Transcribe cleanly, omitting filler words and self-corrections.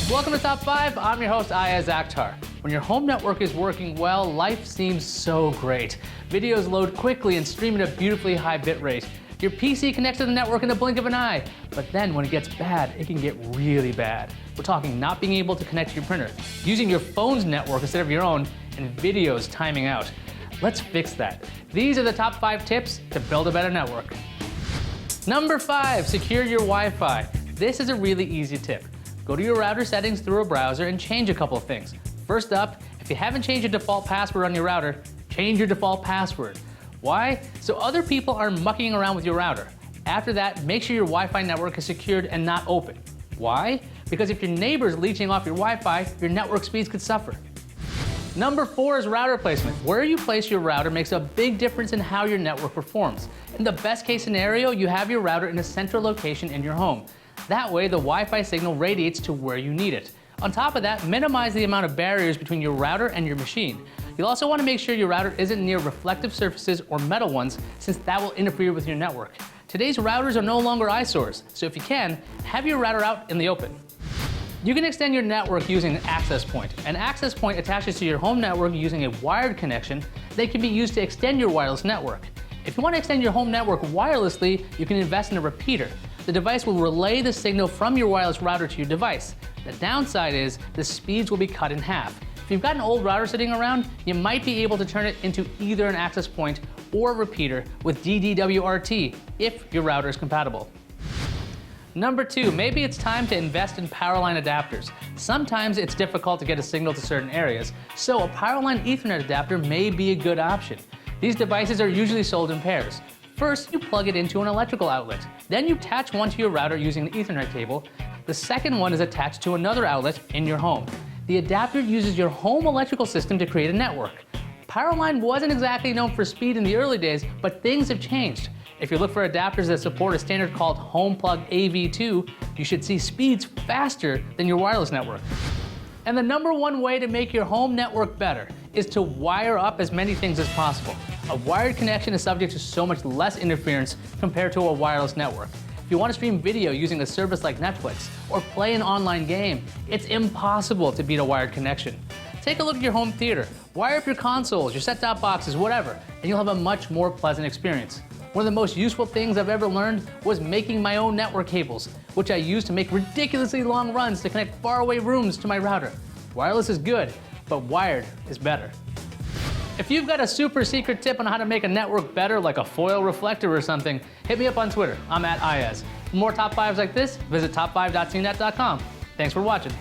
Welcome to Top 5. I'm your host, Ayaz Akhtar. When your home network is working well, life seems so great. Videos load quickly and stream at a beautifully high bit rate. Your PC connects to the network in the blink of an eye. But then when it gets bad, it can get really bad. We're talking not being able to connect to your printer, using your phone's network instead of your own, and videos timing out. Let's fix that. These are the top 5 tips to build a better network. Number 5, secure your Wi-Fi. This is a really easy tip. Go to your router settings through a browser and change a couple of things. First up, if you haven't changed your default password on your router, change your default password. Why? So other people aren't mucking around with your router. After that, make sure your Wi-Fi network is secured and not open. Why? Because if your neighbor is leeching off your Wi-Fi, your network speeds could suffer. Number 4 is router placement. Where you place your router makes a big difference in how your network performs. In the best case scenario, you have your router in a central location in your home. That way, the Wi-Fi signal radiates to where you need it. On top of that, minimize the amount of barriers between your router and your machine. You'll also want to make sure your router isn't near reflective surfaces or metal ones, since that will interfere with your network. Today's routers are no longer eyesores, so if you can, have your router out in the open. You can extend your network using an access point. An access point attaches to your home network using a wired connection that can be used to extend your wireless network. If you want to extend your home network wirelessly, you can invest in a repeater. The device will relay the signal from your wireless router to your device. The downside is the speeds will be cut in half. If you've got an old router sitting around, you might be able to turn it into either an access point or a repeater with DDWRT if your router is compatible. Number 2, maybe it's time to invest in power line adapters. Sometimes it's difficult to get a signal to certain areas, so a power line Ethernet adapter may be a good option. These devices are usually sold in pairs. First, you plug it into an electrical outlet. Then you attach one to your router using an Ethernet cable. The second one is attached to another outlet in your home. The adapter uses your home electrical system to create a network. Powerline wasn't exactly known for speed in the early days, but things have changed. If you look for adapters that support a standard called HomePlug AV2, you should see speeds faster than your wireless network. And the number 1 way to make your home network better is to wire up as many things as possible. A wired connection is subject to so much less interference compared to a wireless network. If you want to stream video using a service like Netflix or play an online game, it's impossible to beat a wired connection. Take a look at your home theater. Wire up your consoles, your set-top boxes, whatever, and you'll have a much more pleasant experience. One of the most useful things I've ever learned was making my own network cables, which I use to make ridiculously long runs to connect faraway rooms to my router. Wireless is good, but wired is better. If you've got a super secret tip on how to make a network better, like a foil reflector or something, hit me up on Twitter. I'm @Ayaz. For more top 5s like this, visit top5.cnet.com. Thanks for watching.